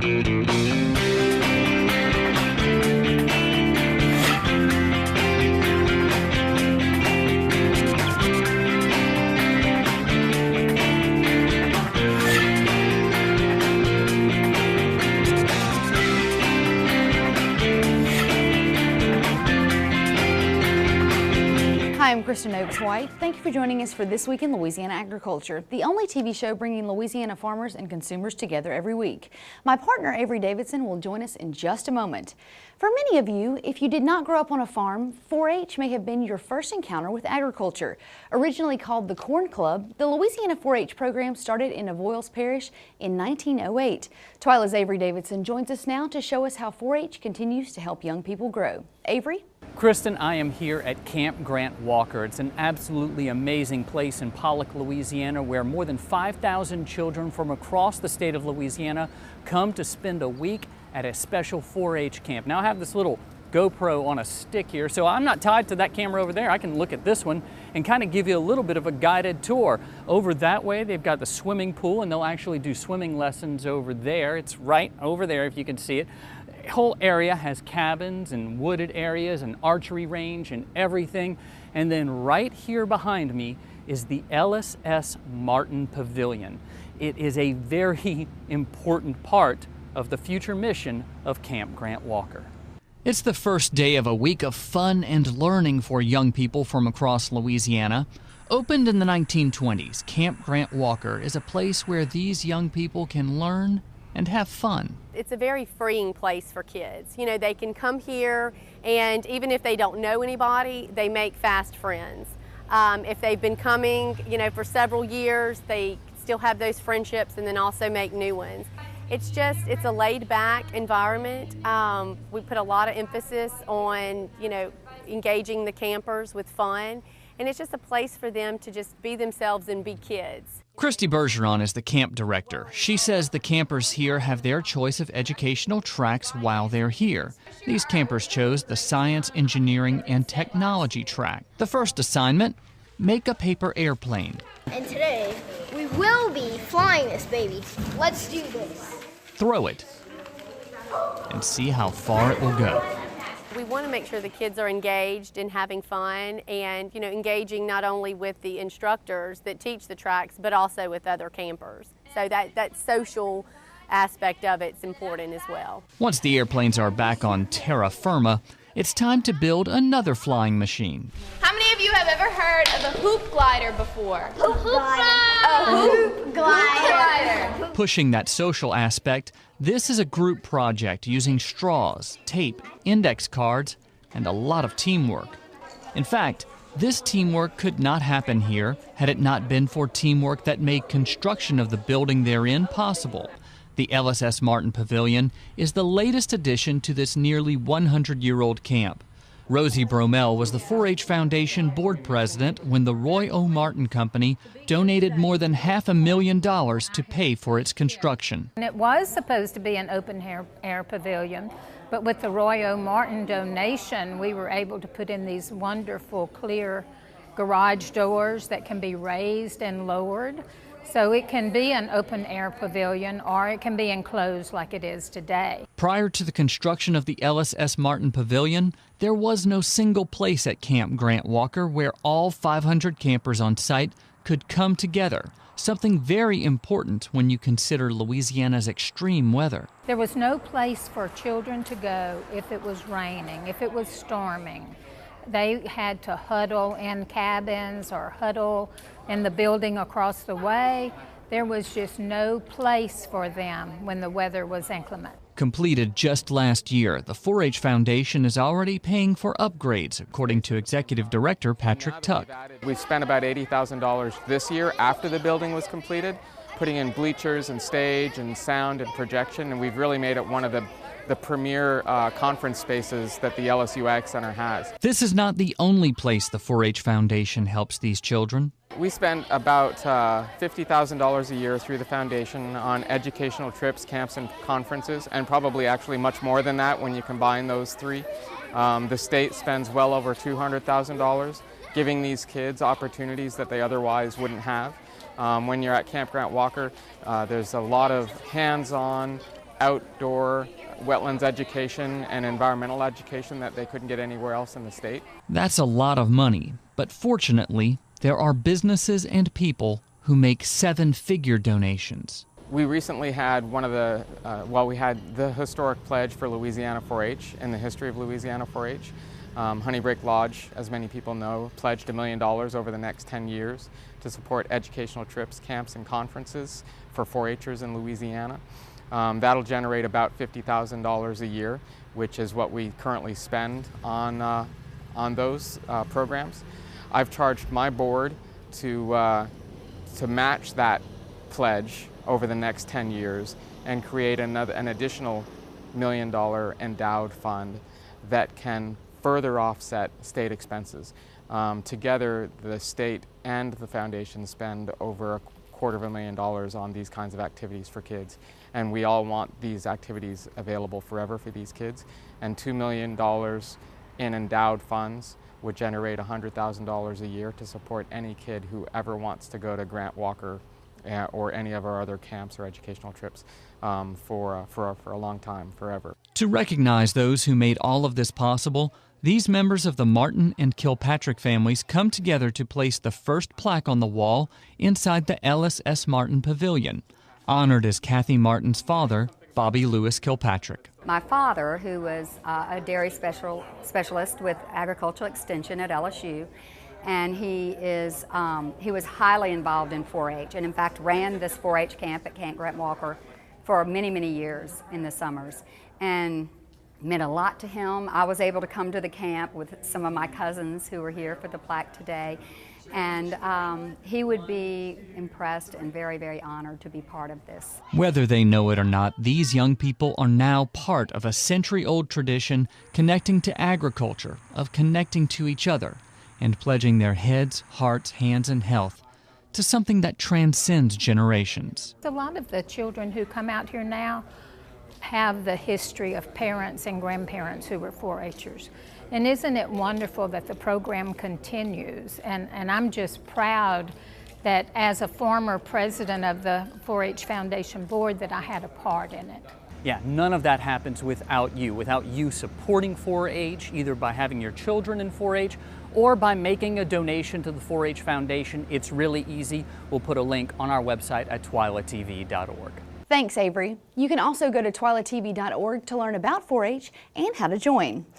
Hi, I'm Kristen Oakes-White. Thank you for joining us for This Week in Louisiana Agriculture, the only TV show bringing Louisiana farmers and consumers together every week. My partner, Avery Davidson, will join us in just a moment. For many of you, if you did not grow up on a farm, 4-H may have been your first encounter with agriculture. Originally called the Corn Club, the Louisiana 4-H program started in Avoyles Parish in 1908. TWILA's Avery Davidson joins us now to show us how 4-H continues to help young people grow. Avery? Kristen, I am here at Camp Grant Walker. It's an absolutely amazing place in Pollock, Louisiana, where more than 5,000 children from across the state of Louisiana come to spend a week at a special 4-H camp. Now I have this little GoPro on a stick here, so I'm not tied to that camera over there. I can look at this one and kind of give you a little bit of a guided tour. Over that way, they've got the swimming pool, and they'll actually do swimming lessons over there. It's right over there if you can see it. The whole area has cabins and wooded areas and archery range and everything. And then right here behind me is the LSS Martin Pavilion. It is a very important part of the future mission of Camp Grant Walker. It's the first day of a week of fun and learning for young people from across Louisiana. Opened in the 1920s, Camp Grant Walker is a place where these young people can learn and have fun. It's a very freeing place for kids. You know, they can come here, and even if they don't know anybody, they make fast friends. If they've been coming, you know, for several years, they still have those friendships and then also make new ones. It's a laid-back environment. We put a lot of emphasis on, you know, engaging the campers with fun, and it's just a place for them to just be themselves and be kids. Christy Bergeron is the camp director. She says the campers here have their choice of educational tracks while they're here. These campers chose the Science, Engineering, and Technology track. The first assignment, make a paper airplane. And today, we will be flying this baby. Let's do this. Throw it and see how far it will go. We want to make sure the kids are engaged and having fun, and, you know, engaging not only with the instructors that teach the tracks, but also with other campers. So that social aspect of it's important as well. Once the airplanes are back on terra firma, it's time to build another flying machine. How many of you have ever heard of a hoop glider before? Hoop glider. Pushing that social aspect, this is a group project using straws, tape, index cards, and a lot of teamwork. In fact, this teamwork could not happen here had it not been for teamwork that made construction of the building they're in possible. The LSS Martin Pavilion is the latest addition to this nearly 100-year-old camp. Rosie Bromell was the 4-H Foundation board president when the Roy O. Martin Company donated more than $500,000 to pay for its construction. And it was supposed to be an open-air pavilion, but with the Roy O. Martin donation, we were able to put in these wonderful clear garage doors that can be raised and lowered. So it can be an open-air pavilion, or it can be enclosed like it is today. Prior to the construction of the LSS Martin Pavilion, there was no single place at Camp Grant Walker where all 500 campers on site could come together, something very important when you consider Louisiana's extreme weather. There was no place for children to go if it was raining, if it was storming. They had to huddle in cabins or huddle in the building across the way. There was just no place for them when the weather was inclement. Completed just last year, the 4-H Foundation is already paying for upgrades, according to Executive Director Patrick Tuck. We've spent about $80,000 this year after the building was completed, putting in bleachers and stage and sound and projection, and we've really made it one of the premier conference spaces that the LSU Ag Center has. This is not the only place the 4-H Foundation helps these children. We spend about $50,000 a year through the foundation on educational trips, camps, and conferences, and probably actually much more than that when you combine those three. The state spends well over $200,000 giving these kids opportunities that they otherwise wouldn't have. When you're at Camp Grant Walker, there's a lot of hands-on outdoor wetlands education and environmental education that they couldn't get anywhere else in the state. That's a lot of money, but fortunately, there are businesses and people who make seven-figure donations. We recently had we had the historic pledge for Louisiana 4-H in the history of Louisiana 4-H. Honeybreak Lodge, as many people know, pledged $1 million over the next 10 years to support educational trips, camps, and conferences for 4-Hers in Louisiana. That'll generate about $50,000 a year, which is what we currently spend on those programs. I've charged my board to match that pledge over the next 10 years and create an additional $1 million endowed fund that can further offset state expenses. Together, the state and the foundation spend over $250,000 on these kinds of activities for kids. And we all want these activities available forever for these kids. And $2 million in endowed funds would generate $100,000 a year to support any kid who ever wants to go to Grant Walker or any of our other camps or educational trips for a long time, forever. To recognize those who made all of this possible, these members of the Martin and Kilpatrick families come together to place the first plaque on the wall inside the Ellis S. Martin Pavilion. Honored is Kathy Martin's father, Bobby Lewis Kilpatrick. My father, who was a dairy specialist with agricultural extension at LSU, and he was highly involved in 4-H, and in fact ran this 4-H camp at Camp Grant Walker for many, many years in the summers, and meant a lot to him. I was able to come to the camp with some of my cousins who were here for the plaque today, and he would be impressed and very, very honored to be part of this. Whether they know it or not, these young people are now part of a century-old tradition connecting to agriculture, of connecting to each other, and pledging their heads, hearts, hands, and health to something that transcends generations. A lot of the children who come out here now have the history of parents and grandparents who were 4-Hers. And isn't it wonderful that the program continues? And I'm just proud that as a former president of the 4-H Foundation Board that I had a part in it. Yeah, none of that happens without you supporting 4-H, either by having your children in 4-H or by making a donation to the 4-H Foundation. It's really easy. We'll put a link on our website at twilatv.org. Thanks, Avery. You can also go to twilatv.org to learn about 4-H and how to join.